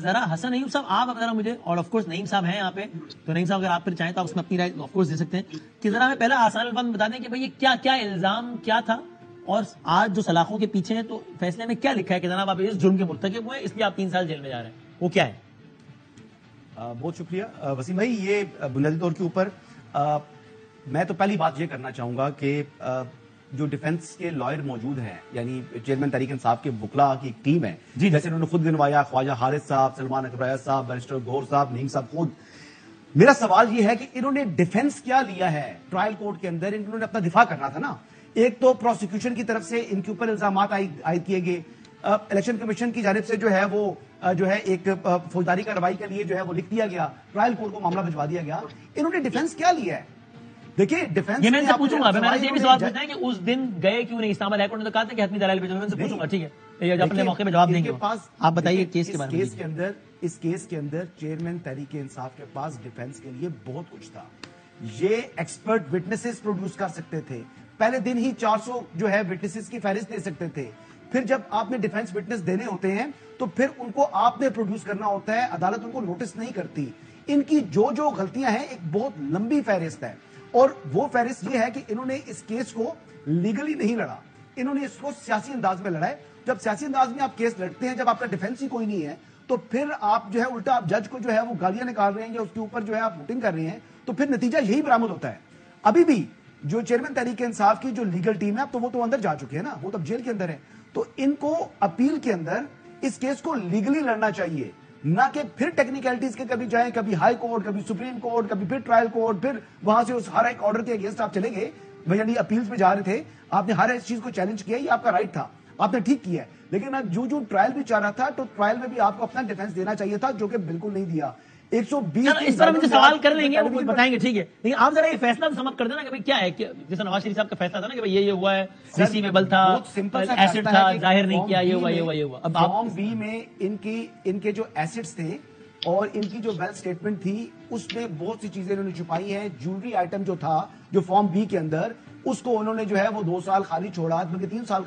ذرا حسن نعیم صاحب آپ ذرا مجھے، اور آف کورس نعیم صاحب ہیں یہاں پہ، تو نعیم صاحب اگر آپ پھر چاہیں تو آپ اس میں اپنی رائے آف کورس دے سکتے ہیں کہ ذرا ہمیں پہلا آسان الفاظ میں بتا دیں کہ بھائی یہ کیا الزام کیا تھا، اور آج جو سلاخوں کے پیچھے ہیں تو فیصلے میں کیا لکھا ہے کہ جناب آپ اس جرم کے مرتکب ہوئے اس لیے آپ 3 سال جیل میں جا رہے ہیں، وہ کیا ہے؟ بہت شکریہ وسیم بھائی. یہ بنیادی طور کے اوپر میں تو پہلی بات یہ کرنا چاہوں گا کہ جو ڈیفنس کے لائر موجود ہیں، یعنی چیئرمین تحریک انصاف کے وکلاء کی ایک ٹیم ہے، جیسے انہوں نے خود گنوایا، خواجہ حارث صاحب، سلمان اکبر صاحب، بیرسٹر گور صاحب، نعیم صاحب خود. میرا سوال یہ ہے کہ انہوں نے ڈیفنس کیا لیا ہے ٹرائل کورٹ کے اندر؟ انہوں نے اپنا دفاع کرنا تھا نا. ایک تو پروسیکیوشن کی طرف سے ان کے اوپر الزامات عائد کیے گئے، الیکشن کمیشن کی جانب سے جو ہے وہ جو ہے ایک فوجداری کارروائی کے لیے جو ہے وہ لکھ دیا گیا، ٹرائل کورٹ کو معاملہ بھجوا دیا گیا. انہوں نے ڈیفنس کیا لیا ہے؟ دیکھیے ڈیفنس یہ میں سے پوچھوں گا، میں نے یہ بھی سوال پوچھنا ہے کہ اس دن گئے کیوں نہیں؟ اسلام آباد ہائی کورٹ نے تو کہا تھا کہ حتمی دلائل بھیجو، میں سے پوچھوں گا. ٹھیک ہے، یہ اپنے موقع پہ جواب دیں گے. آپ بتائیے کیس کے بارے میں. اس کیس کے اندر چیئرمین تحریک انصاف کے پاس ڈیفنس کے لیے بہت کچھ تھا. یہ ایکسپرٹ وٹنسز پروڈیوس کر سکتے تھے، پہلے دن ہی 400 جو ہے وٹنسز کی فہرست دے سکتے تھے. پھر جب آپ نے ڈیفنس وٹنس دینے ہوتے ہیں تو پھر ان کو آپ نے پروڈیوس کرنا ہوتا ہے، عدالت ان کو نوٹس نہیں کرتی. ان کی جو غلطیاں ہیں ایک بہت لمبی فہرست ہے، اور وہ فہرست یہ ہے کہ انہوں نے اس کیس کو لیگلی نہیں لڑا، انہوں نے اس کو سیاسی انداز میں لڑا ہے. جب سیاسی انداز میں آپ کیس لڑتے ہیں، جب آپ کا ڈیفنس ہی کوئی نہیں ہے، تو پھر آپ جو ہے الٹا آپ جج کو جو ہے وہ گالیاں نکال رہے ہیں یا اس کے اوپر جو ہے آپ ووٹنگ کر رہے ہیں، تو پھر نتیجہ یہی برآمد ہوتا ہے. ابھی بھی جو چیئرمین تحریک انصاف کی جو لیگل ٹیم ہے، اب تو وہ تو اندر جا چکے ہیں نا، وہ تو اب جیل کے اندر ہے. تو ان کو اپیل کے اندر اس کیس کو لیگلی لڑنا چاہیے، نہ کہ پھر ٹیکنیکلٹیز کے کبھی جائیں، کبھی ہائی کورٹ، کبھی سپریم کورٹ، کبھی پھر ٹرائل کورٹ، پھر وہاں سے اس ہر ایک آرڈر کے اگینسٹ آپ چلے گئے. یعنی اپیلز میں جا رہے تھے، آپ نے ہر ایک چیز کو چیلنج کیا، یہ آپ کا رائٹ تھا، آپ نے ٹھیک کیا ہے. لیکن جو ٹرائل بھی چاہ رہا تھا، تو ٹرائل میں بھی آپ کو اپنا ڈیفنس دینا چاہیے تھا، جو کہ بالکل نہیں دیا. 120 اس طرح مجھے سوال کر لیں گے، وہ بتائیں گے. ٹھیک ہے، لیکن آپ ذرا یہ فیصلہ سمجھ کر دینا کہ کیا ہے، جیسے نواز شریف صاحب کا فیصلہ تھا نا کہ یہ ہوا ہے، ریسیویبل تھا، ایسٹ تھا، ظاہر نہیں کیا، یہ ہوا. اب فارم بی میں ان کے جو ایسٹس تھے اور ان کی جو ویلتھ اسٹیٹمنٹ تھی، اس میں بہت سی چیزیں انہوں نے چھپائی ہیں. جیولری آئٹم جو تھا جو فارم بی کے اندر، اس کو انہوں نے جو ہے وہ 2 سال خالی چھوڑا، بلکہ 3 سال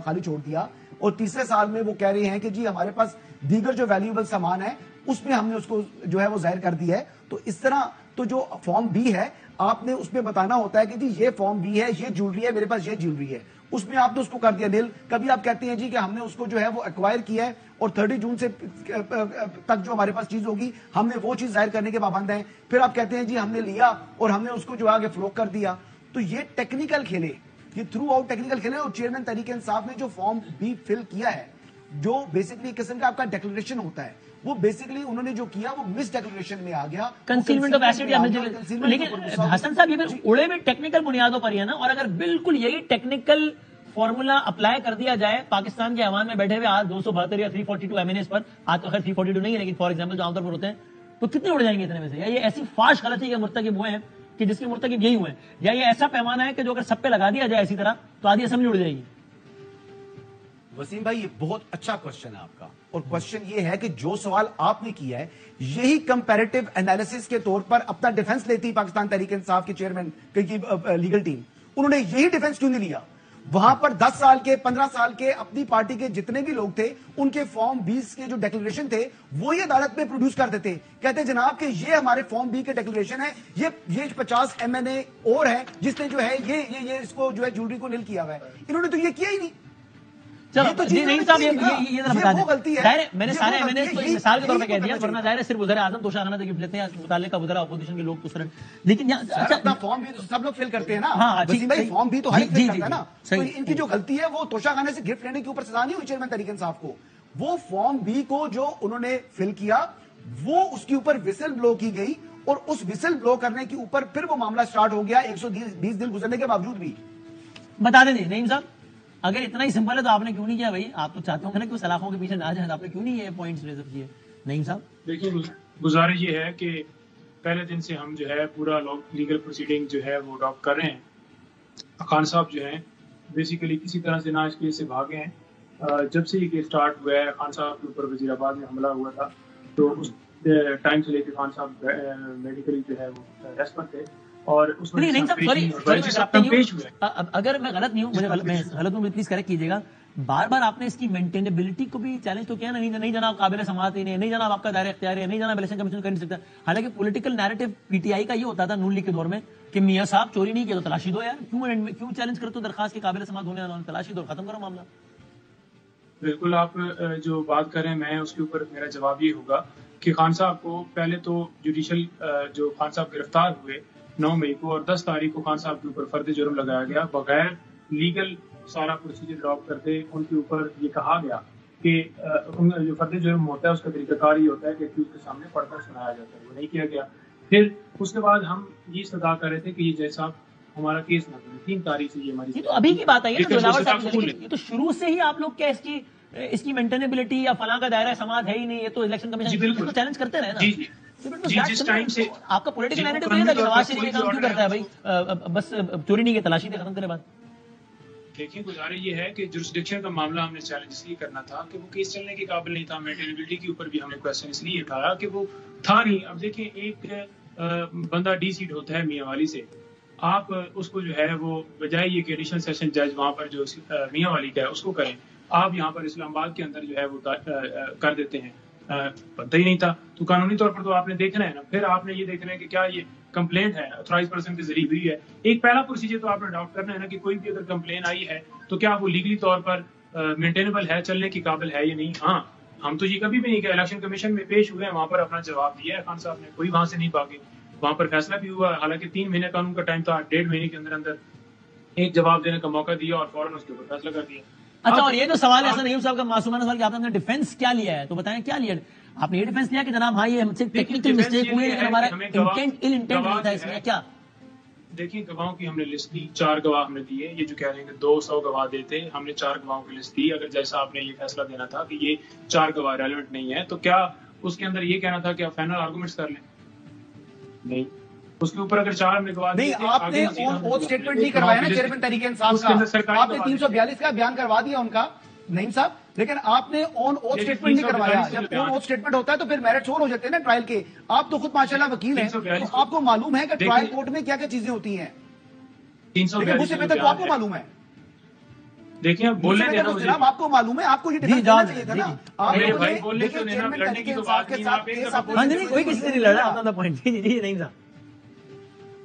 خالی چھوڑ دیا. اور تیسرے سال میں وہ کہہ رہے ہیں کہ جی ہمارے پاس دیگر جو ویلیوبل سامان ہے اس میں ہم نے اس کو جو ہے وہ ظاہر کر دیا ہے. تو اس طرح تو جو فارم بی ہے، آپ نے اس میں بتانا ہوتا ہے کہ جی یہ فارم بی ہے، یہ جیولری ہے، میرے پاس یہ جیولری ہے. اس میں آپ نے اس کو کر دیا نیل. کبھی آپ کہتے ہیں جی کہ ہم نے اس کو جو ہے وہ ایکوائر کیا ہے اور 30 جون سے تک جو ہمارے پاس چیز ہوگی ہم نے وہ چیز ظاہر کرنے کے پابند ہیں. پھر آپ کہتے ہیں جی ہم نے لیا اور ہم نے اس کو جو آگے فروخت کر دیا. تو یہ ٹیکنیکل کھیلے، یہ تھرو آؤٹ ٹیکنیکل کھیلے. اور چیئرمین تحریک انصاف نے جو فارم بی فل کیا ہے، جو بیسکلی ایک قسم کا آپ کا ڈیکلریشن ہوتا ہے، وہ بیسکلی انہوں نے جو کیا وہ مس ڈیکلریشن میں آ گیا، کنسیلمنٹ آف ایسٹ یا لیکن حسن صاحب یہ اڑے میں ٹیکنیکل بنیادوں پر ہی ہے نا. اور اگر بالکل یہی ٹیکنیکل فارمولا اپلائی کر دیا جائے پاکستان کے ایوان میں بیٹھے ہوئے آج 272 یا 342 ایم این ایز پر، آج تو خیر 342 نہیں ہے لیکن فار ایگزامپل جو عام طور پر ہوتے ہیں، تو کتنے اڑ جائیں گے اتنے میں سے؟ یا یہ ایسی فاش غلطی کے مرتکب ہوئے ہیں کہ جس کے مرتکب یہی ہوئے ہیں، یا یہ ایسا پیمانہ ہے کہ جو اگر سب پہ لگا دیا جائے اسی طرح تو آدھی اسمبلی اڑ جائے گی؟ وسیم بھائی یہ بہت اچھا کوشچن ہے آپ کا، اور کوشچن یہ ہے کہ جو سوال آپ نے کیا ہے یہی کمپیریٹیو انالیسس کے طور پر اپنا ڈیفنس لیتی پاکستان تحریک انصاف کی چیئرمین کی لیگل ٹیم. انہوں نے یہی ڈیفنس کیوں نہیں لیا؟ وہاں پر 10 سال کے 15 سال کے اپنی پارٹی کے جتنے بھی لوگ تھے ان کے فارم 20 کے جو ڈیکلریشن تھے وہی عدالت میں پروڈیوس کر دیتے، کہتے جناب کہ یہ ہمارے فارم بی کے ڈیکلریشن ہے، یہ 50 ایم این اے اور ہے جس نے جو ہے یہ اس کو جو ہے جیولری کو نیل کیا ہوا ہے. انہوں نے تو یہ کیا ہی نہیں. چلو جی نہیں صاحب یہ ذرا بتا دیں. ظاہر میں نے سارے ایم این ایز کو ایک مثال کے طور پہ کہہ دیا، ورنہ ظاہر ہے صرف وزیر اعظم توشہ خانہ تک لیتے ہیں متعلقہ وزراء اپوزیشن کے لوگ تو سر، لیکن اپنا فارم بھی سب لوگ فل کرتے ہیں نا. فارم بھی تو ہر ایک فل کرتا ہے نا. تو ان کی جو غلطی ہے وہ توشہ خانے سے گفٹ لینے کے اوپر سزا نہیں ہوئی چیئرمین تحریک انصاف کو. وہ فارم بی کو جو انہوں نے فل کیا وہ اس کے اوپر وسل بلو کی گئی، اور اس وسل بلو کرنے کے اوپر پھر وہ معاملہ سٹارٹ ہو گیا 120 دن گزرنے کے باوجود بھی. بتا دیں نعیم صاحب اگر اتنا ہی سمپل ہے تو آپ نے کیوں نہیں کیا بھائی؟ آپ تو چاہتے ہوں گے نا کہ سلاخوں کے پیچھے نہ جائیں، آپ نے کیوں نہیں یہ پوائنٹس ریز کیے؟ نعیم صاحب دیکھیے گزارش یہ ہے کہ پہلے دن سے ہم جو ہے پورا لیگل پروسیڈنگ جو ہے وہ اڈاپٹ کر رہے ہیں. خان صاحب جو ہیں بیسیکلی کسی طرح سے نہ اس کیس سے بھاگے ہیں. جب سے یہ کیس اسٹارٹ ہوا ہے خان صاحب کے اوپر وزیر آباد میں حملہ ہوا تھا تو اس ٹائم سے لے کے خان صاحب میڈیکلی جو ہے وہ ریسٹ پر تھے. اور اگر میں غلط نہیں ہوں، مجھے غلط ہوں پلیز کریکٹ کیجیے گا. بار بار آپ نے اس کی مینٹینیبلٹی کو بھی چیلنج تو کیا نا، نہیں جناب قابل سماعت ہی نہیں جناب آپ کا دائرہ اختیار ہے، نہیں جناب الیکشن کمیشن کر نہیں سکتا. حالانکہ political narrative P T I کا یہ ہوتا تھا نون لیگ کے دور میں کہ میاں صاحب چوری نہیں کیا تو تلاشی دو یار، کیوں چیلنج کرتے ہو درخواست کے قابل سماعت ہونے والوں تلاشی دو، ختم کرو معاملہ. بالکل آپ جو بات کر رہے ہیں میں اس کے اوپر میرا جواب یہ ہوگا کہ خان صاحب کو پہلے تو جوڈیشل جو خان صاحب گرفتار ہوئے 9 مئی کو اور 10 تاریخ کو خان صاحب کے اوپر فرد جرم لگایا گیا، بغیر لیگل سارا پروسیجر ڈراپ کرتے ان کے اوپر یہ کہا گیا کہ جو فرد جرم ہوتا ہے اس کا طریقہ کار یہ ہوتا ہے کہ اس کے سامنے پڑھ کر سنایا جاتا ہے، وہ نہیں کیا گیا. پھر اس کے بعد ہم یہ استدعا کر رہے تھے کہ یہ جج صاحب ہمارا کیس نہ کریں، 3 تاریخ سے یہ ہماری تو ابھی کی بات آئی ہے یہ تو شروع سے ہی آپ لوگ کیا اس کی مینٹینیبلٹی یا فلاں کا دائرہ سماعت ہے ہی نہیں، یہ تو الیکشن کمیشن تو چیلنج کرتے رہے نا. جس ٹائم سے آپ کا پولیٹیکل نیریٹو یہ تھا کہ نواز شریف یہ کام کیوں کرتا ہے بھائی، بس چوری نہیں کی تلاشی دے، ختم کرے بات. دیکھیں گزارش یہ ہے کہ جورسڈکشن کا معاملہ ہم نے چیلنج اس لیے کرنا تھا کہ وہ کیس چلنے کے قابل نہیں تھا. مینٹینیبلٹی کے اوپر بھی ہم نے کوشچن اس لیے اٹھایا کہ وہ تھا نہیں. اب دیکھیں ایک بندہ ڈی سیٹ ہوتا ہے میاں والی سے، آپ اس کو جو ہے وہ بجائے یہ کہ ایڈیشنل سیشن جج وہاں پر جو میاں والی کا ہے اس کو کریں، آپ یہاں پر اسلام آباد کے اندر جو ہے وہ کر دیتے ہیں. پتہ ہی نہیں تھا تو قانونی طور پر تو آپ نے دیکھنا ہے نا. پھر آپ نے یہ دیکھنا ہے کہ کیا یہ کمپلینٹ ہے اتھرائز پرسن کے ذریعے ہوئی ہے. ایک پہلا پروسیجر تو آپ نے اڈاپٹ کرنا ہے نا کہ کوئی بھی اگر کمپلین آئی ہے تو کیا وہ لیگلی طور پر مینٹینیبل ہے، چلنے کے قابل ہے یا نہیں. ہاں ہم تو یہ کبھی بھی نہیں کہ الیکشن کمیشن میں پیش ہوئے ہیں، وہاں پر اپنا جواب دیا ہے خان صاحب نے، کوئی وہاں سے نہیں بھاگے، وہاں پر فیصلہ بھی ہوا. حالانکہ 3 مہینے قانون کا ٹائم تھا، 1.5 مہینے کے اندر اندر ایک جواب دینے کا موقع دیا اور فوراً اس کے اوپر فیصلہ کر دیا. اچھا، اور یہ جو سوال ہے نعیم صاحب کا معصومانہ سوال کہ آپ نے ڈیفینس کیا لیا ہے، تو بتائیں کیا لیا آپ نے؟ یہ ڈیفینس لیا کہ جناب ہاں یہ ہم سے ٹیکنیکل مسٹیک ہوئی ہے، ہمارا انٹینٹ نہیں تھا اس میں کیا؟ دیکھیں گواہوں کی ہم نے لسٹ دی، 4 گواہ ہم نے دیے. یہ جو کہہ رہے ہیں کہ 200 گواہ دیتے، ہم نے 4 گواہوں کی لسٹ دی. اگر جیسا آپ نے یہ فیصلہ دینا تھا کہ یہ 4 گواہ ریلیونٹ نہیں ہے تو کیا اس کے اندر یہ کہنا تھا کہ آپ فائنل آرگومنٹس کر لیں؟ نہیں. اس کے اوپر اگر 4 ہم نے گواہ نہیں، آپ نے آن اوتھ اسٹیٹمنٹ نہیں کروایا نا چیئرمین تحریک انصاف کا، آپ نے 342 کا بیان کروا دیا ان کا نعیم صاحب، لیکن آپ نے آن اوتھ اسٹیٹمنٹ نہیں کروایا. جب آن اوتھ اسٹیٹمنٹ ہوتا ہے تو پھر میرٹس اور ہو جاتے ہیں نا ٹرائل کے. آپ تو خود ماشاءاللہ وکیل ہیں تو آپ کو معلوم ہے کہ ٹرائل کورٹ میں کیا کیا چیزیں ہوتی ہیں، لیکن مجھ سے بہتر تو آپ کو معلوم ہے. دیکھیں بولنے دینا جناب، آپ کو معلوم ہے، آپ کو یہ ڈیفینس دینا چاہیے تھا نا. آپ دیکھیں چیئرمین تحریک انصاف کے ساتھ کیس آپ کوئی کسی سے نہیں لڑا آپ کا پوائنٹ. جی نہیں صاحب،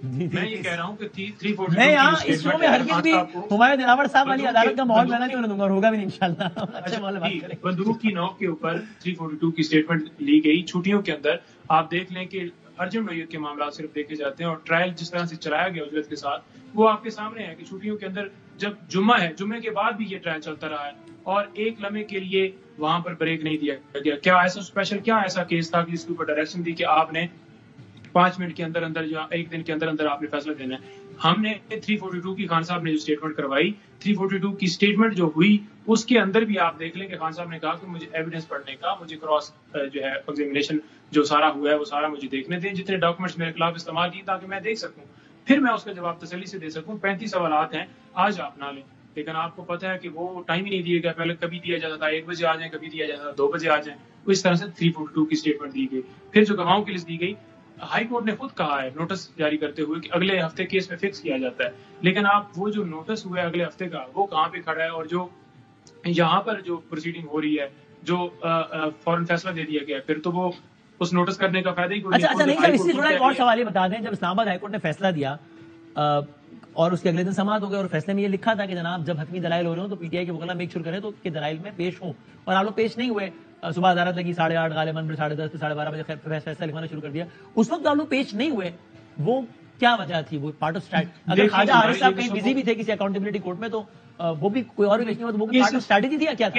میں یہ کہہ رہا ہوں کہ 342 میں یہاں اس شو میں ہرگز بھی ہمارے دلاور صاحب والی عدالت کا ماحول بنا نہیں ہونے دوں گا، ہوگا بھی نہیں انشاءاللہ. اچھا ماحول بات کریں. بندوق کی نوک کے اوپر 342 کی اسٹیٹمنٹ لی گئی. چھٹیوں کے اندر آپ دیکھ لیں کہ ارجن نوعیت کے معاملات صرف دیکھے جاتے ہیں اور ٹرائل جس طرح سے چلایا گیا اجرت کے ساتھ وہ آپ کے سامنے ہے کہ چھٹیوں کے اندر جب جمعہ ہے، جمعے کے بعد بھی یہ ٹرائل چلتا رہا ہے اور ایک لمحے کے لیے وہاں پر بریک نہیں دیا گیا. کیا ایسا اسپیشل کیا ایسا کیس تھا کہ جس کے اوپر ڈائریکشن دی کہ آپ نے 5 منٹ کے اندر اندر یا 1 دن کے اندر اندر آپ نے فیصلہ دینا ہے؟ ہم نے 342 کی خان صاحب نے جو اسٹیٹمنٹ کروائی، 342 کی اسٹیٹمنٹ جو ہوئی اس کے اندر بھی آپ دیکھ لیں کہ خان صاحب نے کہا کہ مجھے ایویڈنس پڑھنے کا، مجھے کراس جو ہے ایگزامینیشن جو سارا ہوا ہے وہ سارا مجھے دیکھنے دیں، جتنے ڈاکومنٹس میرے خلاف استعمال کیے تاکہ میں دیکھ سکوں، پھر میں اس کا جواب تسلی سے دے سکوں. 35 سوالات ہیں، آج آپ نہ لیں، لیکن آپ کو پتا ہے کہ وہ ٹائم ہی نہیں دیا گیا. پہلے کبھی دیا جاتا تھا 1 بجے آ جائیں، کبھی دیا جاتا تھا 2 بجے آ جائیں. اس طرح سے 342 کی اسٹیٹمنٹ دی گئی. پھر جو گواہوں کی لسٹ دی گئی، ہائی کورٹ نے خود کہا ہے نوٹس جاری کرتے ہوئے کہ اگلے ہفتے کیس میں فکس کیا جاتا ہے، لیکن آپ وہ جو نوٹس ہوا ہے اگلے ہفتے کا وہ کہاں پہ کھڑا ہے؟ اور جو یہاں پر جو پروسیڈنگ ہو رہی ہے جو فوراً فیصلہ دے دیا گیا ہے، پھر تو وہ اس نوٹس کرنے کا فائدہ ہی کوئی نہیں. اچھا نہیں سر، اس سے تھوڑا ایک اور سوال یہ بتا دیں، جب اسلام آباد ہائی کورٹ نے فیصلہ دیا اور اس کے اگلے دن سماعت ہو گئے اور فیصلے میں یہ لکھا تھا کہ جناب جب حتمی دلائل ہو رہے ہوں تو پی ٹی آئی کے وکلاء میک شور کریں تو کہ دلائل میں پیش ہوں، اور آپ لوگ پیش نہیں ہوئے. صبح عدالت لگی 8:30 غالباً، پھر 10:30 سے 12:30 بجے فیصلہ لکھوانا شروع کر دیا. اس وقت آپ لوگ پیش نہیں ہوئے، وہ کیا وجہ تھی؟ وہ پارٹ آف اسٹریٹجی. اگر خواجہ حارث صاحب کہیں بزی بھی تھے کسی اکاؤنٹیبلٹی کورٹ میں تو وہ بھی کوئی اور بھی پیش نہیں ہوا، تو وہ پارٹ آف اسٹریٹجی تھی یا کیا تھا؟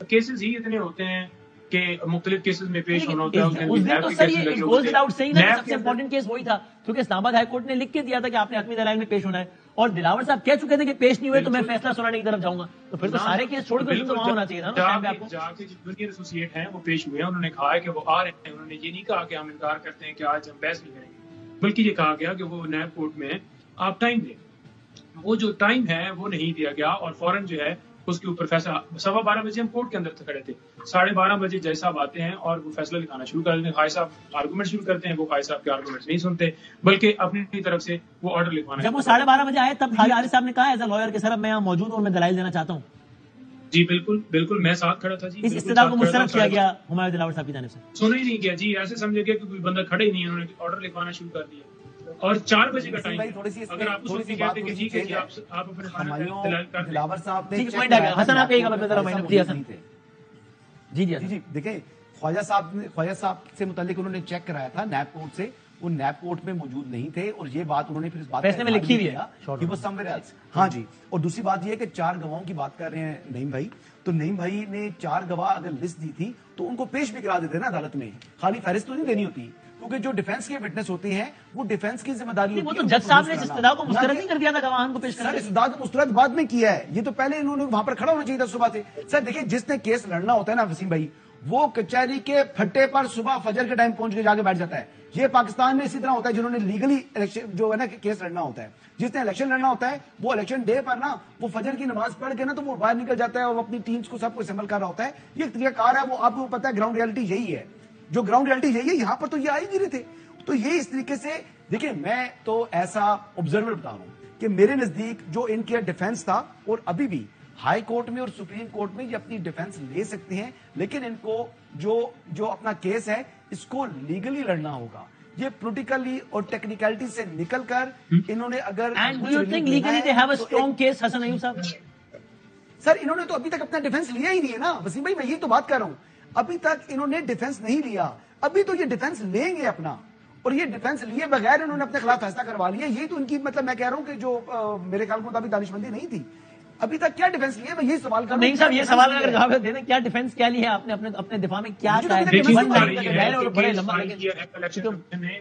کیسز ہی اتنے ہوتے ہیں کہ مختلف کیسز میں پیش ہونا ہوتا ہے. اس دن تو سر یہ گوز وداؤٹ سیئنگ نا سب سے امپورٹنٹ کیس وہی تھا، کیونکہ اسلام آباد ہائی کورٹ نے لکھ کے دیا تھا کہ آپ نے حتمی دلائل میں پیش ہونا ہے، اور دلاور صاحب کہہ چکے تھے کہ پیش نہیں ہوئے تو میں فیصلہ سنانے کی طرف جاؤں گا. تو پھر تو سارے کیس چھوڑ کر وہاں ہونا چاہیے تھا نا. جا کے جونیئر ایسوسیٹ ہیں وہ پیش ہوئے ہیں، انہوں نے کہا ہے کہ وہ آ رہے ہیں. انہوں نے یہ نہیں کہا کہ ہم انکار کرتے ہیں کہ آج ہم بحث نہیں کریں گے، بلکہ یہ کہا گیا کہ وہ نیب کورٹ میں آپ ٹائم دیں. وہ جو ٹائم ہے وہ نہیں دیا گیا اور فوراً جو ہے اس کے اوپر فیصلہ 12:15 بجے ہم کورٹ کے اندر کھڑے تھے، 12:30 بجے جج صاحب آتے ہیں اور وہ فیصلہ لکھانا شروع کر دیتے ہیں. خواجہ صاحب آرگومنٹ شروع کرتے ہیں، وہ خواجہ صاحب کے آرگومنٹس نہیں سنتے بلکہ اپنی طرف سے وہ آرڈر لکھوانا. جب وہ 12:30 بجے آئے تب خواجہ حارث صاحب نے کہا ایز اے لائر کہ سر اب میں یہاں موجود ہوں اور میں دلائل دینا چاہتا ہوں. جی بالکل بالکل میں ساتھ کھڑا تھا جی. اس استدعا کو مسترد کیا گیا ہمایوں دلاور صاحب کی جانب سے. سنا ہی نہیں کیا جی, ایسے سمجھے گیا کہ کوئی بندہ کھڑے ہی نہیں ہے, انہوں نے آرڈر لکھوانا شروع کر دیا. اور 4 بجے کا ٹائم, اگر آپ اس وقت کہتے کہ جی کہ آپ اپنے ہمایوں دلاور صاحب نے حسن آپ ایک جی حسن جی جی دیکھیں خواجہ صاحب سے متعلق انہوں نے چیک کرایا تھا نیب کورٹ سے, وہ نیب کورٹ میں موجود نہیں تھے, اور یہ بات انہوں نے پھر اس بات فیصلے میں لکھی ہوئی ہے. ہاں جی, اور دوسری بات یہ ہے کہ 4 گواہوں کی بات کر رہے ہیں نعیم بھائی, تو نعیم بھائی نے 4 گواہ اگر لسٹ دی تھی تو ان کو پیش بھی کرا دیتے نا عدالت میں, خالی فہرست تو نہیں دینی ہوتی, کیونکہ جو ڈیفینس کے وٹنس ہوتے ہیں وہ ڈیفینس کی ذمہ داری ہوتی ہے. وہ تو جج صاحب نے استدعا کو مسترد نہیں کر دیا تھا گواہان کو پیش کرنے. استدعا کو مسترد بعد میں کیا ہے, یہ تو پہلے انہوں نے وہاں پر کھڑا ہونا چاہیے تھا صبح سے. سر دیکھیں جس نے کیس لڑنا ہوتا ہے نا وسیم بھائی, وہ کچہری کے پھٹے پر صبح فجر کے ٹائم پہنچ کے جا کے بیٹھ جاتا ہے. یہ پاکستان میں اسی طرح ہوتا ہے, جنہوں نے لیگلی الیکشن جو ہے نا کیس لڑنا ہوتا ہے, جس نے الیکشن لڑنا ہوتا ہے وہ الیکشن ڈے پر نا وہ فجر کی نماز پڑھ کے نا تو وہ باہر نکل جاتا ہے, اور وہ اپنی ٹیمز کو سب کو اسمبل کر رہا ہوتا ہے. یہ ایک طریقہ کار ہے, وہ آپ کو پتا ہے گراؤنڈ ریئلٹی یہی ہے, جو گراؤنڈ ریئلٹی یہی ہے. یہاں پر تو یہ آ ہی نہیں رہے تھے. تو یہ اس طریقے سے دیکھیں, میں تو ایسا آبزرور بتا رہا ہوں کہ میرے نزدیک جو ان کے ڈیفینس تھا, اور ابھی بھی ہائی کورٹ میں اور سپریم کورٹ میں یہ اپنی ڈیفینس لے سکتے ہیں, لیکن ان کو جو اپنا کیس ہے اس کو لیگلی لڑنا ہوگا. یہ پولیٹیکلی اور ٹیکنیکلٹی سے نکل کر انہوں نے اگر سر انہوں نے تو ابھی تک اپنا ڈیفینس لیا ہی نہیں ہے نا وسیم بھائی, میں یہی تو بات کر رہا ہوں. ابھی تک انہوں نے ڈیفینس نہیں لیا, ابھی تو یہ ڈیفینس لیں گے اپنا, اور یہ ڈیفینس لیے بغیر انہوں نے اپنے خلاف فیصلہ کروا لیا. یہی تو ان کی مطلب میں کہہ رہا ہوں کہ جو میرے خیال کو مطابق دانشمندی نہیں تھی. ابھی تک کیا ڈیفینس لیا, میں یہی سوال کر رہا ہوں. نہیں صاحب, یہ سوال اگر جواب دے دیں, کیا ڈیفینس کیا لیا آپ نے اپنے دفاع میں, کیا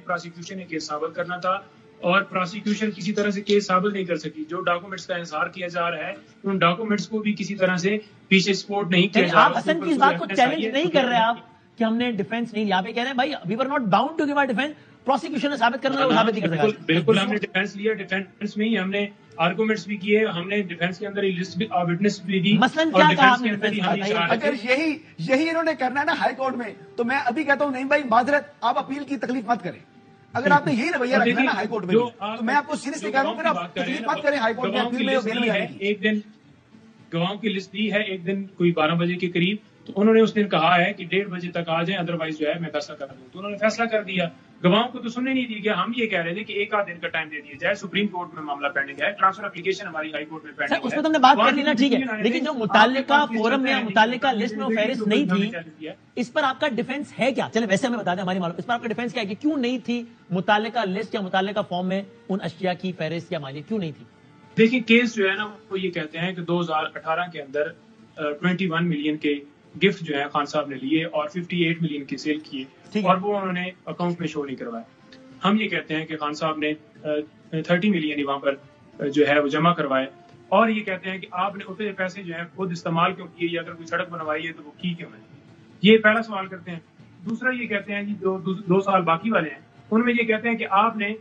پروسیکیوشن نے کیس ثابت کرنا تھا, اور پروسیکیوشن کسی طرح سے کیس ثابت نہیں کر سکی. جو ڈاکومنٹس کا اظہار کیا جا رہا ہے ان ڈاکومنٹس کو بھی کسی طرح سے پیچھے سپورٹ نہیں کیا جا رہا. آپ حسن کی اس بات کو چیلنج نہیں کر رہے آپ کہ ہم نے ڈیفینس نہیں لیا, آپ کہہ رہے ہیں بھائی we are not bound to give our defence, prosecution نے ثابت کرنا ہے وہ ثابت نہیں کر سکا. بالکل ہم نے ڈیفینس لیا, ڈیفینس میں ہی ہم نے آرگومنٹس بھی کیے, ہم نے ڈیفینس کے اندر لسٹ بھی وٹنس بھی دی. مثلاً کیا کہا آپ نے, اگر یہی انہوں نے کرنا ہے نا ہائی کورٹ میں, تو میں ابھی کہتا ہوں نہیں بھائی معذرت, آپ اپیل کی تکلیف مت کریں. اگر آپ نے یہی رویہ رکھنا ہے نا ہائی کورٹ میں, تو میں آپ کو سیریسلی کہہ رہا ہوں پھر آپ تکلیف مت کریں ہائی کورٹ میں اپیل میں. ایک دن گواہوں کی لسٹ دی ہے, ایک دن کوئی 12 بجے کے قریب, تو انہوں نے اس دن کہا ہے کہ 1:30 بجے تک آ جائیں, ادروائز جو ہے میں فیصلہ کر دوں. تو انہوں نے فیصلہ کر دیا. گواہوں کو تو سننے نہیں دی گیا. ہم یہ کہہ رہے تھے کہ 1 آدھ دن کا ٹائم دے دیا جائے. سپریم کورٹ میں معاملہ پینڈنگ ہے, ٹرانسفر اپلیکیشن ہماری ہائی کورٹ میں پینڈنگ ہے. اس میں تم نے بات کر لی نا, ٹھیک ہے, لیکن جو متعلقہ فورم میں متعلقہ لسٹ میں فہرست نہیں تھی, اس پر آپ کا ڈیفینس ہے کیا؟ چلے ویسے ہمیں بتا دیں ہماری معلوم, اس پر آپ کا ڈیفینس کیا ہے کہ کیوں نہیں تھی متعلقہ لسٹ یا متعلقہ فارم میں ان اشیاء کی فہرست یا مالیہ, کیوں نہیں تھی؟ دیکھیں کیس جو ہے نا وہ یہ کہتے ہیں کہ 2018 کے اندر 21 ملین کے گفٹ جو ہے خان صاحب نے لیے اور 58 ملین کے سیل کیے, اور وہ انہوں نے اکاؤنٹ میں شو نہیں کروائے. ہم یہ کہتے ہیں کہ خان صاحب نے 30 ملین وہاں پر جو ہے وہ جمع کروائے, اور یہ کہتے ہیں کہ آپ نے اتنے پیسے جو ہیں خود استعمال کیوں کیے, یا اگر کوئی سڑک بنوائی ہے تو وہ کی کیوں ہے. یہ پہلا سوال کرتے ہیں. دوسرا یہ کہتے ہیں کہ جو 2 سال باقی والے ہیں ان میں یہ کہتے ہیں کہ آپ نے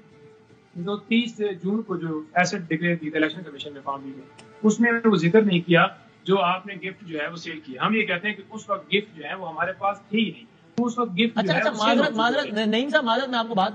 جو 30 جون کو جو ایسٹ ڈکلیئر کی الیکشن کمیشن میں فارم میں, اس میں وہ ذکر نہیں کیا جو آپ نے گفٹ جو ہے وہ سیل کیا. ہم یہ کہتے ہیں کہ اس وقت گفٹ جو ہے وہ ہمارے پاس تھی ہی نہیں, اس وقت گفٹ. اچھا معذرت نہیں صاحب, معذرت میں آپ کو بات